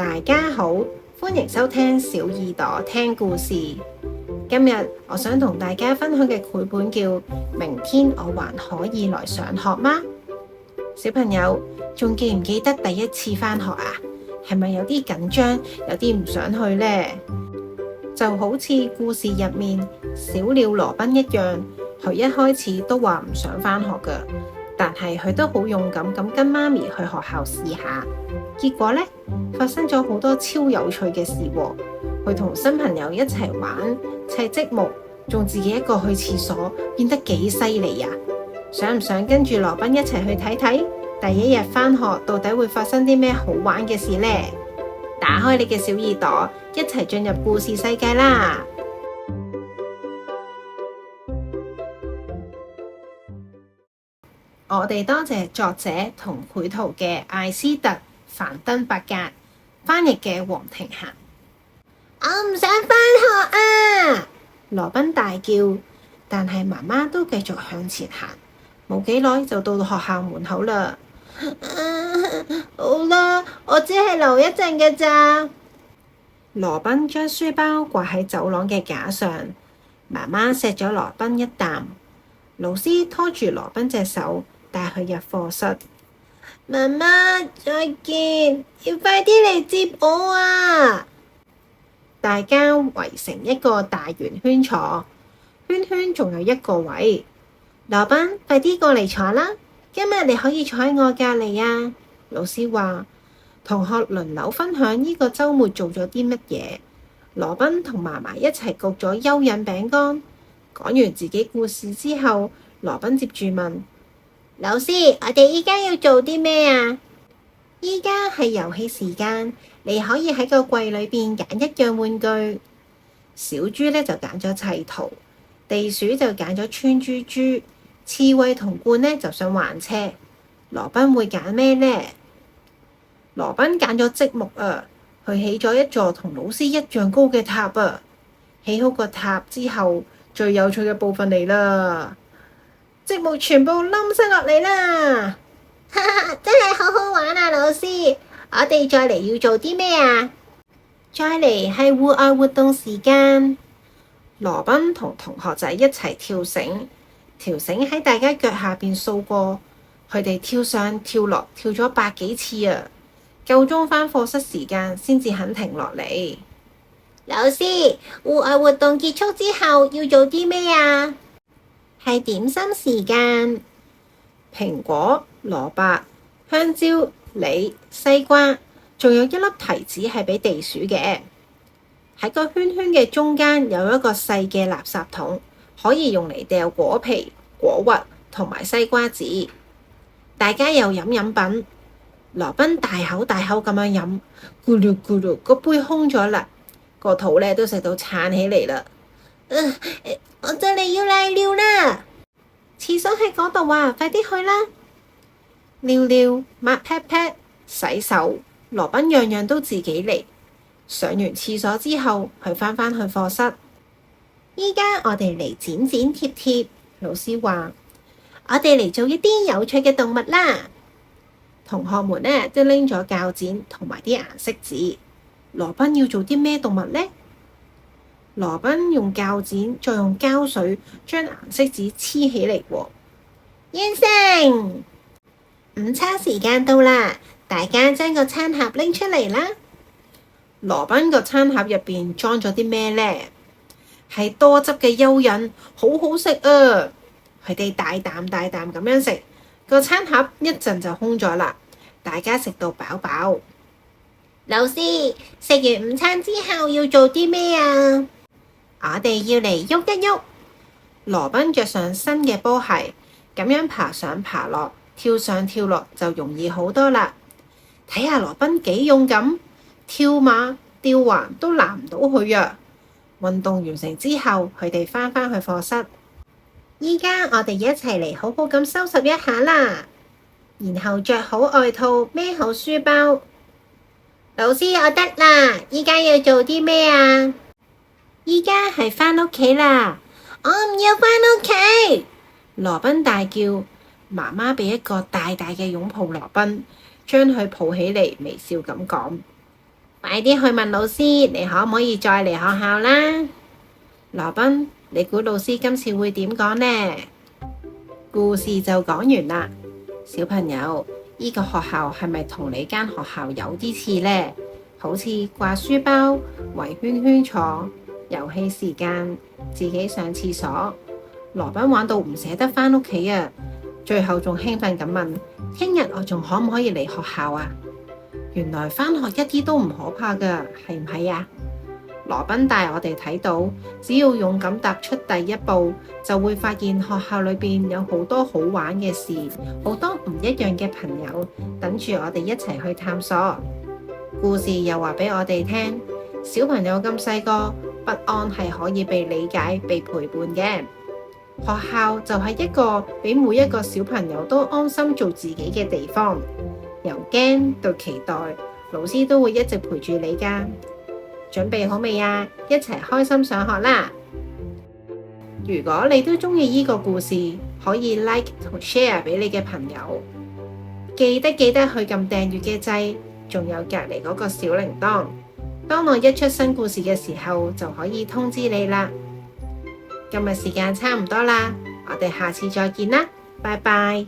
大家好，歡迎收聽小耳朵聽故事。今日我想同大家分享嘅繪本叫《明天我還可以來上學嗎》。小朋友仲記唔記得第一次返學啊？係咪有啲緊張，有啲唔想去呢？就好似故事入面小鳥羅賓一樣，佢一開始都話唔想返學㗎，但係佢都好勇敢咁跟媽咪去學校試下。結果呢，發生咗好多超有趣嘅事喎。佢同新朋友一齊玩砌積木，仲自己一個去廁所，變得幾犀利呀！想唔想跟住羅賓一齊去睇睇第一日返學到底會發生啲咩好玩嘅事呢？打開你嘅小耳朵，一齊進入故事世界啦！我哋多謝作者同繪圖嘅艾斯特·凡登伯格，翻譯嘅黃庭嫻。我唔想返學啊！羅賓大叫，但係媽媽都繼續向前行，冇幾耐就到學校門口啦。好啦，我只係留一陣嘅咋。羅賓將書包掛喺走廊嘅架上，媽媽錫咗羅賓一啖。老師拖住羅賓隻手，帶佢入課室。媽媽，再見，要快啲嚟接我啊！大家圍成一個大圓圈坐，圈圈仲有一個位。羅賓，快啲過嚟坐啦！今日你可以坐喺我隔離啊！老師話，同學輪流分享呢個週末做咗啲乜嘢。羅賓同嫲嫲一齊焗咗蚯蚓餅乾。講完自己故事之後，羅賓接住問：老師，我哋依家要做啲咩啊？依家係遊戲時間，你可以喺個櫃裏邊揀一樣玩具。小豬呢就揀咗砌圖，地鼠就揀咗穿珠珠，刺蝟同罐呢就想玩車。羅賓會揀咩呢？羅賓揀咗積木啊，佢起咗一座同老師一樣高嘅塔啊。起好個塔之後，最有趣嘅部分嚟啦！積木全部冧晒落嚟啦！哈哈，真係好好玩啊，老師！我哋再嚟要做啲咩啊？再嚟係戶外活動時間。羅賓同同學仔一齊跳繩，條繩喺大家腳下邊掃過，佢哋跳上跳落，跳咗百幾次啊！夠鐘返課室時間先至肯停落嚟。老師，戶外活動結束之後要做啲咩啊？係點心時間。蘋果、蘿蔔、香蕉、梨、西瓜，仲有一粒提子係俾地鼠嘅。喺個圈圈嘅中間有一個細嘅垃圾桶，可以用嚟掉果皮、果核同埋西瓜子。大家又飲飲品。羅賓大口大口咁樣飲，咕嚕咕嚕，個杯空咗啦，個肚咧都食到撐起嚟啦。我就嚟要瀨尿啦！廁所喺嗰度啊，快啲去啦！尿尿、抹 pat pat、洗手，羅賓樣樣都自己嚟。上完廁所之後，佢返返去課室。依家我哋嚟剪剪貼貼，老師話：我哋嚟做一啲有趣嘅動物啦！同學們呢都拎咗鉸剪同埋啲顏色紙。羅賓要做啲咩動物呢？羅賓用鉸剪再用膠水將顏色紙黐起嚟喎。完成！午餐時間到啦，大家將個餐盒拎出嚟啦。羅賓個餐盒入邊裝咗啲咩呢？係多汁嘅蚯蚓，好好食啊！佢哋大啖大啖咁樣食，個餐盒一陣就空咗啦。大家食到飽飽。老師，食完午餐之後要做啲咩啊？我哋要嚟喐一喐。羅賓着上新嘅波鞋，咁樣爬上爬落，跳上跳落就容易好多啦。睇下羅賓幾勇敢，跳馬吊環都難唔到佢啊！運動完成之後，佢哋返返去課室。依家我哋一齊嚟好好咁收拾一下啦，然後着好外套，孭好書包。老師，我得啦，依家要做啲咩啊？依家係返屋企啦！我唔要返屋企！羅賓大叫，媽媽俾一個大大嘅擁抱羅賓，將佢抱起嚟，微笑咁講：快啲去問老師，你可唔可以再嚟學校啦？羅賓，你估老師今次會點講呢？故事就講完啦。小朋友，呢個學校係咪同你間學校有啲似呢？好似掛書包、圍圈圈坐、遊戲時間、自己上廁所。羅賓玩到唔捨得返屋企啊！最後仲興奮咁問：聽日我仲可唔可以嚟學校啊？原來返學一啲都唔可怕㗎，係唔係啊？羅賓帶我哋睇到，只要勇敢踏出第一步，就會發現學校裏邊有好多好玩嘅事，好多唔一樣嘅朋友等住我哋一齊去探索。故事又話俾我哋聽，小朋友咁細個，不安係可以被理解、被陪伴嘅。學校就係一個俾每一個小朋友都安心做自己嘅地方，由驚到期待，老師都會一直陪住你㗎。準備好未啊？一齊開心上學啦！如果你都鍾意呢個故事，可以 like 同 share 俾你嘅朋友。記得去撳訂閱嘅掣，仲有隔離嗰個小鈴鐺。當我一出新故事嘅時候，就可以通知你啦。今日時間差唔多啦，我哋下次再見啦，拜拜。